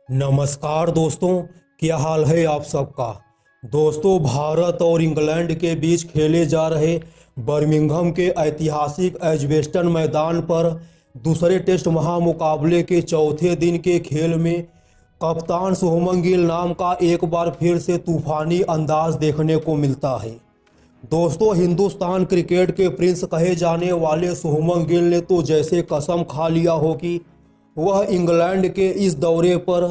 नमस्कार दोस्तों, क्या हाल है आप सबका। दोस्तों, भारत और इंग्लैंड के बीच खेले जा रहे बर्मिंघम के ऐतिहासिक एजबेस्टन मैदान पर दूसरे टेस्ट महामुकाबले के चौथे दिन के खेल में कप्तान शुभमन गिल नाम का एक बार फिर से तूफानी अंदाज देखने को मिलता है। दोस्तों, हिंदुस्तान क्रिकेट के प्रिंस कहे जाने वाले शुभमन गिल ने तो जैसे कसम खा लिया हो कि वह इंग्लैंड के इस दौरे पर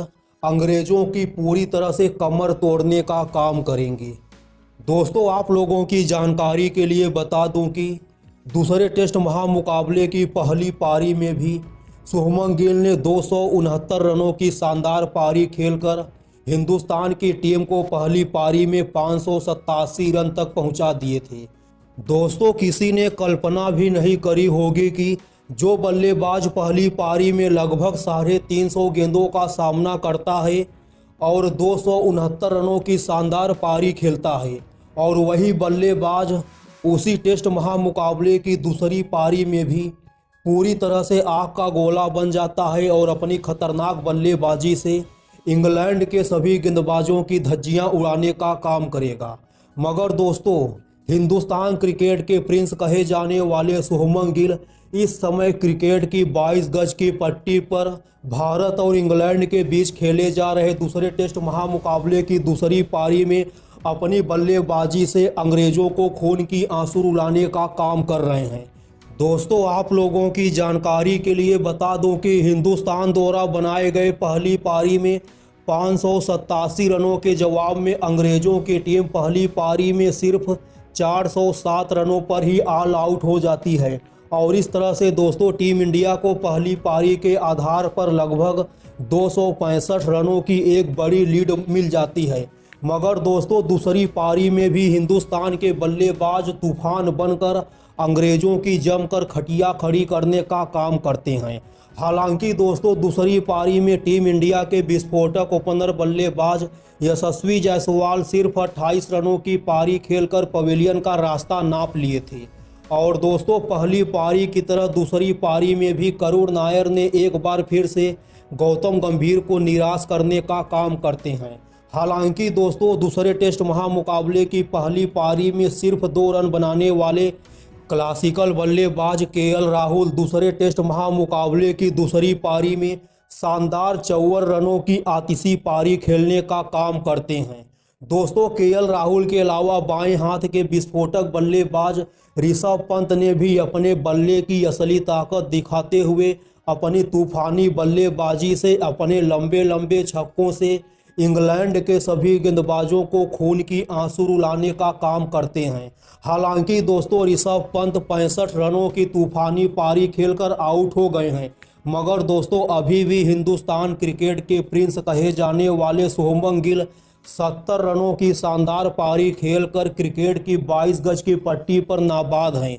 अंग्रेजों की पूरी तरह से कमर तोड़ने का काम करेंगे। दोस्तों, आप लोगों की जानकारी के लिए बता दूं कि दूसरे टेस्ट महामुकाबले की पहली पारी में भी शुभमन गिल ने 269 रनों की शानदार पारी खेलकर हिंदुस्तान की टीम को पहली पारी में 587 रन तक पहुंचा दिए थे। दोस्तों, किसी ने कल्पना भी नहीं करी होगी कि जो बल्लेबाज पहली पारी में लगभग 350 गेंदों का सामना करता है और 269 रनों की शानदार पारी खेलता है, और वही बल्लेबाज उसी टेस्ट महामुकाबले की दूसरी पारी में भी पूरी तरह से आग का गोला बन जाता है और अपनी खतरनाक बल्लेबाजी से इंग्लैंड के सभी गेंदबाजों की धज्जियां उड़ाने का काम करेगा। मगर दोस्तों, हिंदुस्तान क्रिकेट के प्रिंस कहे जाने वाले शुभमन गिल इस समय क्रिकेट की 22 गज की पट्टी पर भारत और इंग्लैंड के बीच खेले जा रहे दूसरे टेस्ट महामुकाबले की दूसरी पारी में अपनी बल्लेबाजी से अंग्रेजों को खून की आंसू रुलाने का काम कर रहे हैं। दोस्तों, आप लोगों की जानकारी के लिए बता दूं कि हिंदुस्तान द्वारा बनाए गए पहली पारी में 587 रनों के जवाब में अंग्रेजों की टीम पहली पारी में सिर्फ 407 रनों पर ही ऑल आउट हो जाती है, और इस तरह से दोस्तों टीम इंडिया को पहली पारी के आधार पर लगभग 265 रनों की एक बड़ी लीड मिल जाती है। मगर दोस्तों, दूसरी पारी में भी हिंदुस्तान के बल्लेबाज तूफान बनकर अंग्रेजों की जमकर खटिया खड़ी करने का काम करते हैं। हालांकि दोस्तों, दूसरी पारी में टीम इंडिया के विस्फोटक ओपनर बल्लेबाज यशस्वी जायसवाल सिर्फ 28 रनों की पारी खेलकर पवेलियन का रास्ता नाप लिए थे। और दोस्तों, पहली पारी की तरह दूसरी पारी में भी करुण नायर ने एक बार फिर से गौतम गंभीर को निराश करने का काम करते हैं। हालांकि दोस्तों, दूसरे टेस्ट महामुकाबले की पहली पारी में सिर्फ 2 रन बनाने वाले क्लासिकल बल्लेबाज केएल राहुल दूसरे टेस्ट महामुकाबले की दूसरी पारी में शानदार 54 रनों की आतिशी पारी खेलने का काम करते हैं। दोस्तों, केएल राहुल के अलावा बाएं हाथ के विस्फोटक बल्लेबाज ऋषभ पंत ने भी अपने बल्ले की असली ताकत दिखाते हुए अपनी तूफानी बल्लेबाजी से अपने लंबे लंबे छक्कों से इंग्लैंड के सभी गेंदबाजों को खून की आंसू रुलाने का काम करते हैं। हालांकि दोस्तों, ऋषभ पंत 65 रनों की तूफानी पारी खेलकर आउट हो गए हैं। मगर दोस्तों, अभी भी हिंदुस्तान क्रिकेट के प्रिंस कहे जाने वाले शुभमन गिल 70 रनों की शानदार पारी खेलकर क्रिकेट की 22 गज की पट्टी पर नाबाद हैं।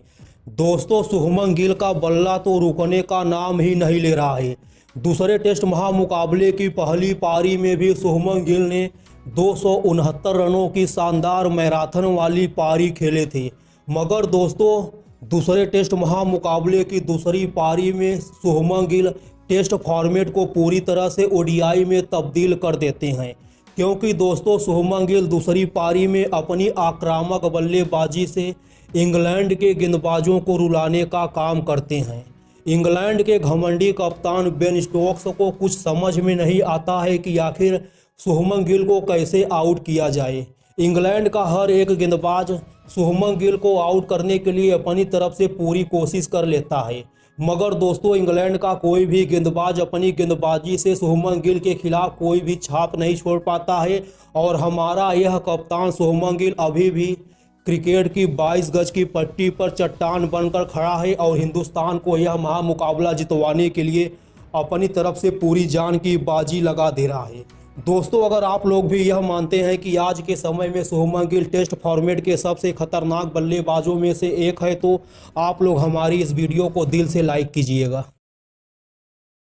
दोस्तों, शुभमन गिल का बल्ला तो रुकने का नाम ही नहीं ले रहा है। दूसरे टेस्ट महामुकाबले की पहली पारी में भी शुभमन गिल ने 269 रनों की शानदार मैराथन वाली पारी खेले थे। मगर दोस्तों, दूसरे टेस्ट महामुकाबले की दूसरी पारी में शुभमन गिल टेस्ट फॉर्मेट को पूरी तरह से ओडीआई में तब्दील कर देते हैं, क्योंकि दोस्तों, शुभमन गिल दूसरी पारी में अपनी आक्रामक बल्लेबाजी से इंग्लैंड के गेंदबाजों को रुलाने का काम करते हैं। इंग्लैंड के घमंडी कप्तान बेन स्टोक्स को कुछ समझ में नहीं आता है कि आखिर शुभमन गिल को कैसे आउट किया जाए। इंग्लैंड का हर एक गेंदबाज शुभमन गिल को आउट करने के लिए अपनी तरफ से पूरी कोशिश कर लेता है, मगर दोस्तों, इंग्लैंड का कोई भी गेंदबाज अपनी गेंदबाजी से शुभमन गिल के खिलाफ कोई भी छाप नहीं छोड़ पाता है। और हमारा यह कप्तान शुभमन गिल अभी भी क्रिकेट की 22 गज की पट्टी पर चट्टान बनकर खड़ा है और हिंदुस्तान को यह महामुकाबला जितवाने के लिए अपनी तरफ से पूरी जान की बाजी लगा दे रहा है। दोस्तों, अगर आप लोग भी यह मानते हैं कि आज के समय में शुभमन गिल टेस्ट फॉर्मेट के सबसे खतरनाक बल्लेबाजों में से एक है, तो आप लोग हमारी इस वीडियो को दिल से लाइक कीजिएगा।